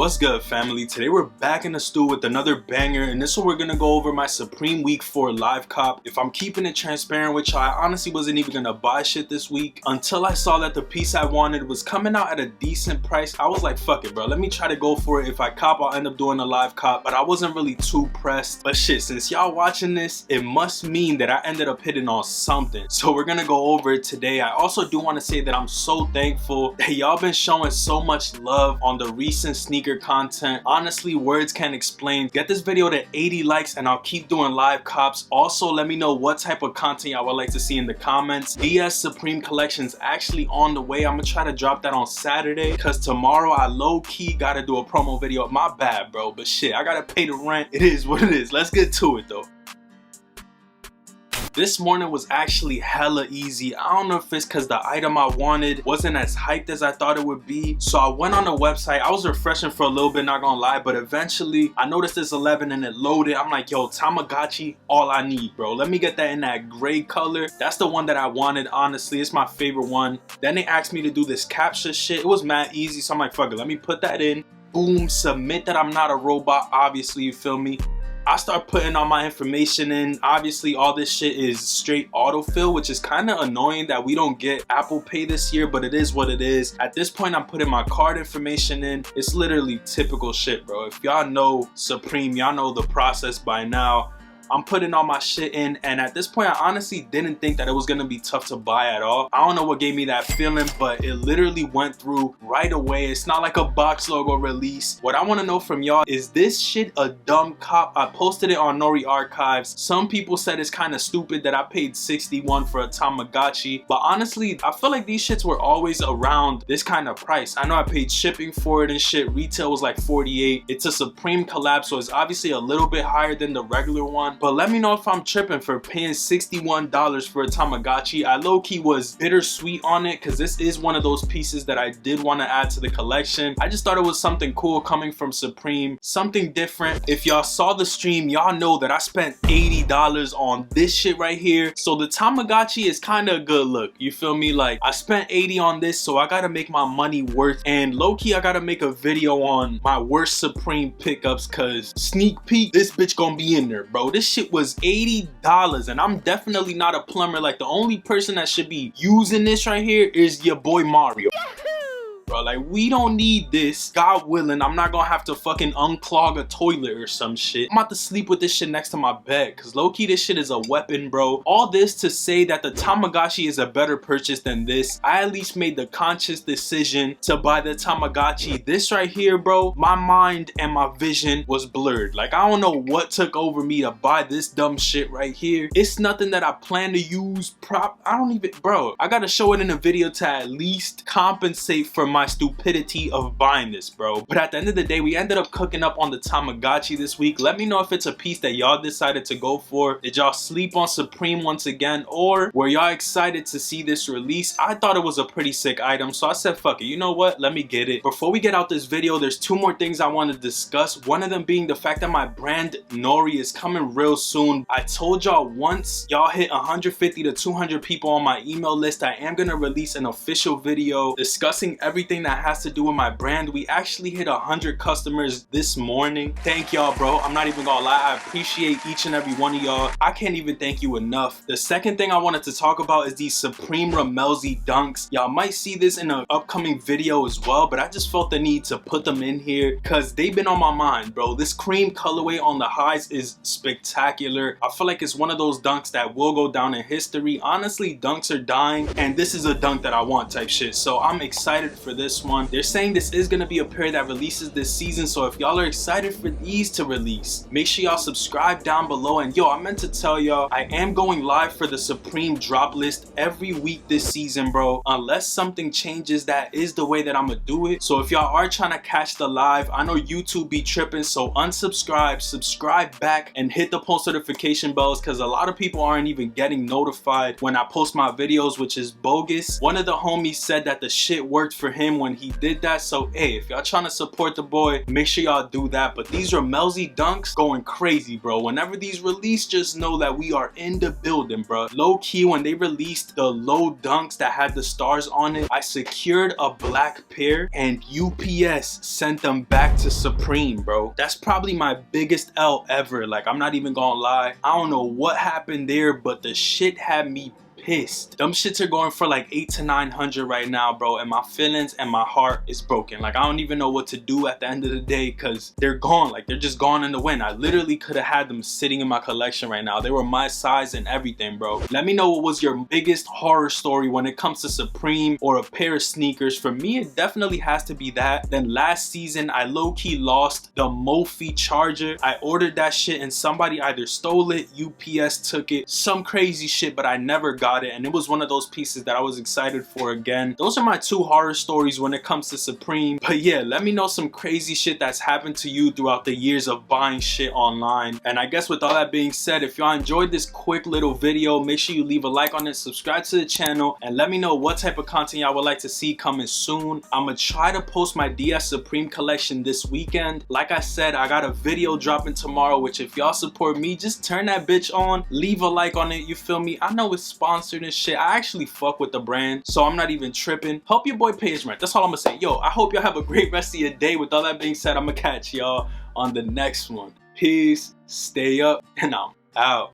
What's good, family? Today we're back in the stew with another banger, and this one we're gonna go over my Supreme Week 4 live cop. If I'm keeping it transparent with y'all, I honestly wasn't even gonna buy shit this week until I saw that the piece I wanted was coming out at a decent price. I was like, fuck it, bro, let me try to go for it. If I cop, I'll end up doing a live cop, but I wasn't really too pressed. But shit, since y'all watching this, it must mean that I ended up hitting on something, so we're gonna go over it today. I also do want to say that I'm so thankful that y'all been showing so much love on the recent sneaker content. Honestly, words can't explain. Get this video to 80 likes and I'll keep doing live cops. Also, let me know what type of content y'all would like to see in the comments. DS Supreme collection's actually on the way. I'm gonna try to drop that on Saturday because tomorrow I low-key gotta do a promo video. My bad, bro, but shit, I gotta pay the rent. It is what it is. Let's get to it though. This morning was actually hella easy. I don't know if it's because the item I wanted wasn't as hyped as I thought it would be. So I went on the website. I was refreshing for a little bit, not gonna lie, but eventually I noticed this 11 and it loaded. I'm like, yo, Tamagotchi, all I need, bro. Let me get that in that gray color. That's the one that I wanted, honestly. It's my favorite one. Then they asked me to do this capture shit. It was mad easy, so I'm like, fuck it, let me put that in. Boom, submit that I'm not a robot, obviously, you feel me? I start putting all my information in. Obviously, all this shit is straight autofill, which is kind of annoying that we don't get Apple Pay this year, but it is what it is. At this point, I'm putting my card information in. It's literally typical shit, bro. If y'all know Supreme, y'all know the process by now. I'm putting all my shit in, and at this point I honestly didn't think that it was gonna be tough to buy at all. I don't know what gave me that feeling, but it literally went through right away. It's not like a box logo release. What I want to know from y'all is this shit a dumb cop? I posted it on Nori Archives. Some people said it's kind of stupid that I paid $61 for a Tamagotchi, but honestly I feel like these shits were always around this kind of price. I know I paid shipping for it and shit. Retail was like $48. It's a Supreme collab, so it's obviously a little bit higher than the regular one. But let me know if I'm tripping for paying $61 for a Tamagotchi. I low-key was bittersweet on it because this is one of those pieces that I did want to add to the collection. I just thought it was something cool coming from Supreme, something different. If y'all saw the stream, y'all know that I spent $80 on this shit right here. So the Tamagotchi is kind of a good look, you feel me? Like, I spent $80 on this, so I gotta make my money worth. And low-key, I gotta make a video on my worst Supreme pickups because sneak peek, this bitch gonna be in there, bro. This shit was $80, and I'm definitely not a plumber. Like, the only person that should be using this right here is your boy Mario. Bro, like, we don't need this. God willing, I'm not gonna have to fucking unclog a toilet or some shit. I'm about to sleep with this shit next to my bed because low-key this shit is a weapon, bro. All this to say that the Tamagotchi is a better purchase than this. I at least made the conscious decision to buy the Tamagotchi. This right here, bro, my mind and my vision was blurred. Like, I don't know what took over me to buy this dumb shit right here. It's nothing that I plan to use. I don't even, bro, I gotta show it in a video to at least compensate for my stupidity of buying this, bro. But at the end of the day, we ended up cooking up on the Tamagotchi this week. Let me know if it's a piece that y'all decided to go for. Did y'all sleep on Supreme once again, or were y'all excited to see this release? I thought it was a pretty sick item, so I said, fuck it, you know what, let me get it. Before we get out this video, there's two more things I want to discuss. One of them being the fact that my brand Nori is coming real soon. I told y'all once y'all hit 150 to 200 people on my email list, I am gonna release an official video discussing everything that has to do with my brand. We actually hit 100 customers this morning. Thank y'all, bro. I'm not even gonna lie, I appreciate each and every one of y'all. I can't even thank you enough. The second thing I wanted to talk about is these Supreme Ramelzi dunks. Y'all might see this in an upcoming video as well, but I just felt the need to put them in here because they've been on my mind, bro. This cream colorway on the highs is spectacular. I feel like it's one of those dunks that will go down in history. Honestly, dunks are dying, and this is a dunk that I want type shit, so I'm excited for this one. They're saying this is gonna be a pair that releases this season, so if y'all are excited for these to release, make sure y'all subscribe down below. And yo, I meant to tell y'all, I am going live for the Supreme Droplist every week this season, bro. Unless something changes, that is the way that I'm gonna do it. So if y'all are trying to catch the live, I know YouTube be tripping, so unsubscribe, subscribe back, and hit the post notification bells because a lot of people aren't even getting notified when I post my videos, which is bogus. One of the homies said that the shit worked for him him when he did that. So hey, if y'all trying to support the boy, make sure y'all do that. But these Ramelzy dunks going crazy, bro. Whenever these release, just know that we are in the building, bro. Low key, when they released the low dunks that had the stars on it, I secured a black pair and UPS sent them back to Supreme, bro. That's probably my biggest L ever. Like, I'm not even gonna lie, I don't know what happened there, but the shit had me pissed. Them shits are going for like 800 to 900 right now, bro, and my feelings and my heart is broken. Like, I don't even know what to do at the end of the day, because they're gone. Like, they're just gone in the wind. I literally could have had them sitting in my collection right now. They were my size and everything, bro. Let me know what was your biggest horror story when it comes to Supreme or a pair of sneakers. For me, it definitely has to be that. Then last season, I low-key lost the Mophie charger. I ordered that shit and somebody either stole it, UPS took it, some crazy shit, but I never got it, and it was one of those pieces that I was excited for again. Those are my two horror stories when it comes to Supreme. But yeah, let me know some crazy shit that's happened to you throughout the years of buying shit online. And I guess with all that being said, if y'all enjoyed this quick little video, make sure you leave a like on it, subscribe to the channel, and let me know what type of content y'all would like to see coming soon. I'm gonna try to post my DS Supreme collection this weekend. Like I said, I got a video dropping tomorrow, which if y'all support me, just turn that bitch on, leave a like on it, you feel me? I know it's sponsored and shit. I actually fuck with the brand, so I'm not even tripping. Help your boy pay his rent. That's all I'm gonna say. Yo, I hope y'all have a great rest of your day. With all that being said, I'm gonna catch y'all on the next one. Peace, stay up, and I'm out.